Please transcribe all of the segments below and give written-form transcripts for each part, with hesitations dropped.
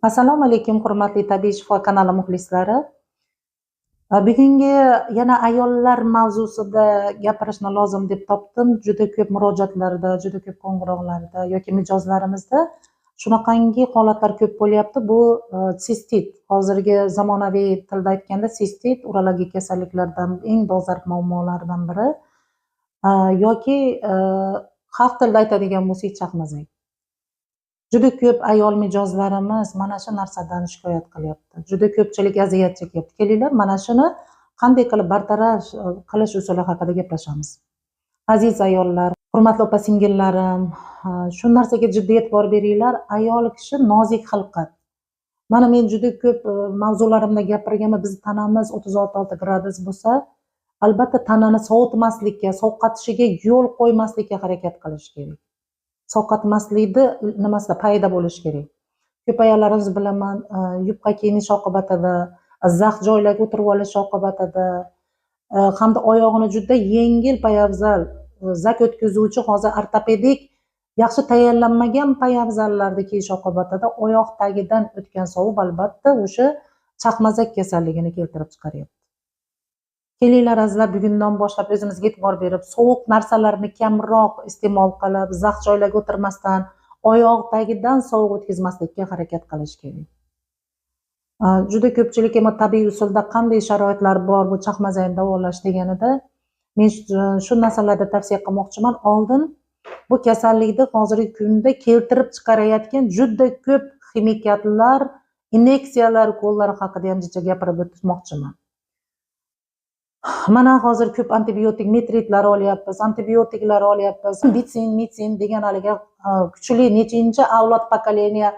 Assalomu alaykum, hurmatli Tabiiy shifo kanali muxlislari. Bugungi yana ayollar mavzusida gapirishni lozim deb topdim. Juda ko'p murojaatlarda, juda ko'p qo'ng'iroqlarda yoki mijozlarimizda shunaqangi holatlar ko'p bo'lyapti. Bu sistit. Hozirgi zamonaviy tilda aytganda sistit urologik kasalliklardan eng dolzarb muammolardan biri. Yoki xalq tilida aytadigan bo'lsak chaqmazak. Juda ko'p ayol mijozlarimiz mana shu narsadan shikoyat qilyapti. Juda ko'pchilik aziyat chekyapti. Kelinglar, mana shuni qanday qilib bartaraf qilish usuli haqida gaplashamiz. Aziz ayollar, hurmatli opa-singillarim, shu narsaga jiddiy e'tibor beringlar. Ayol kishi nozik xilqat. Mana men juda ko'p mavzularimda gapirganman, biz tanamiz 36 gradus bo'lsa, albatta tanani sovutmaslikka, sovqatishiga yo'l qo'ymaslikka harakat qilish kerak. Sovqatmaslikni nimasida payida bo'lishi kerak. Ko'p ayollarimiz bilaman, yupqa kiyinish oqibatida, zax joylarga o'tirib olish oqibatida hamda oyog'ini juda yengil poyabzal, zak o'tkazuvchi hozir ortopedik yaxshi tayyorlanmagan poyabzallarni kiyish oqibatida oyoq tagidan o'tgan sovuq albatta o'sha chaqmazak kasalligini keltirib chiqaryapti. Kelinglar azizlar, bugundan boshlab o'zimizga e'tibor berib, sovuq narsalarni kamroq iste'mol qilib, zax joylarga o'tirmasdan, oyoq tagidan sovuq o'tkazmaslikka harakat qilish kerak. Juda ko'pchilik tabiiy usulda qanday sharoitlar bor bu chaqmazakni davolash deganida, men shu narsalarni tavsiya qilmoqchiman. Oldin bu kasallikni hozirgi kunda keltirib chiqarayotgan juda ko'p ximikatlar, inyeksiyalar, ukollar haqida ham gapirib o'tmoqchiman. Mana hozir ko'p antibiotik metritlar olyapmiz, antibiotiklar olyapmiz. Bitsin degan haliga kuchli nechinchi avlod pokoleniya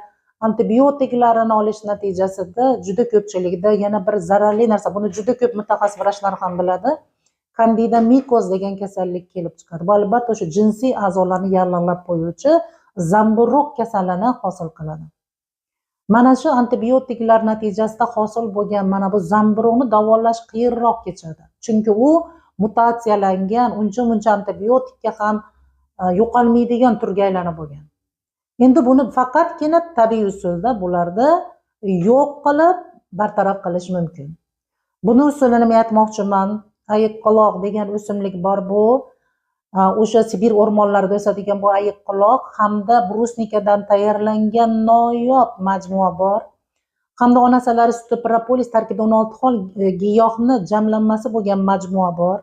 antibiotiklarini olish natijasida juda ko'pchilikda yana bir zararli narsa, buni juda ko'p mutaxassis vrachlar ham biladi. Kandida mikoz degan kasallik kelib chiqadi. Bu albatta o'sha jinsiy a'zolarni yallig'lab qo'yuvchi zamburug' kasalini hosil qiladi. Mana shu antibiotiklar natijasida hosil bo'lgan mana bu zamburug'ni davolash qiyinroq kechadi. Chunki u mutatsiyalangan, uncha-muncha antibiotikka ham yo'qolmaydigan turga aylanib bo'lgan. Endi buni faqatgina tabiiy usulda bularda yo'q qilib bartaraf qilish mumkin. Buni usulini men aytmoqchiman. Ayiqquloq degan o'simlik bor bu. O'sha Sibir o'rmonlarida o'sadigan bu ayiqquloq hamda brusnikadan tayyorlangan noyob majmua bor. Hamda onasalari suti propolis tarkibida 16 xil giyohni jamlanmasi bo'lgan majmua bor.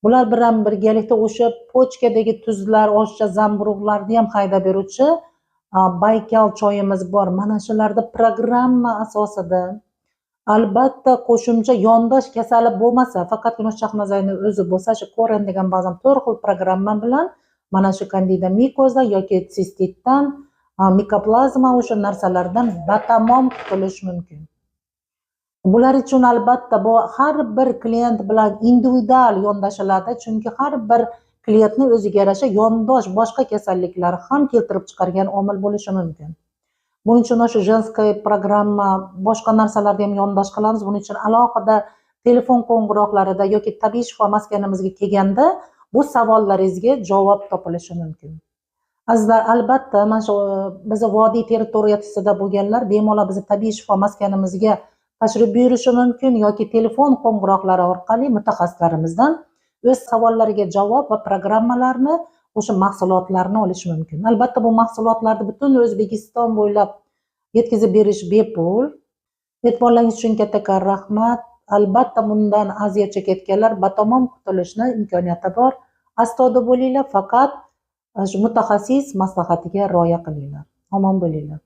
Bular bilan birgalikda o'sha pochkadagi tuzlar, oshcha zamburug'larni ham haydab beruvchi Baykal choyimiz bor. Mana shularda programma asosida albatta qo'shimcha yondosh kasali bo'lmasa, faqatgina chaqmazakni o'zi bo'lsa, shu koren degan ba'zan 4 xil programma bilan mana shu kandida mikozdan yoki sistitdan, mikoplazma o'sha narsalardan batamom qutulish mumkin. Bular uchun albatta bu har bir klient bilan individual yondashiladi, chunki har bir klientning o'ziga yarasha yondosh boshqa kasalliklar ham keltirib chiqargan omil bo'lishi mumkin. Buning uchun o'sha jenskiy programma, boshqa narsalarga ham yondosh qilamiz. Buning uchun alohida telefon qo'ng'iroqlarida yoki tabiiy shifo maskanimizga kelganda bu savollaringizga javob topilishi mumkin. Azizlar, albatta mana shu bizni vodiy territoriyasida bo'lganlar bemalol bizni tabiiy shifo maskanimizga tashrif buyurishi mumkin yoki telefon qo'ng'iroqlari orqali mutaxassislarimizdan o'z savollariga javob va programmalarni o'sha mahsulotlarni olish mumkin. Albatta bu mahsulotlarni butun O'zbekiston bo'ylab yetkazib berish bepul. E'tiborlaringiz uchun kattakon rahmat. Albatta bundan aziyat chekayotganlar batamom qutulishni imkoniyati bor. Astoda bo'linglar, faqat shu mutaxassis maslahatiga rioya qilinglar. Omon bo'linglar.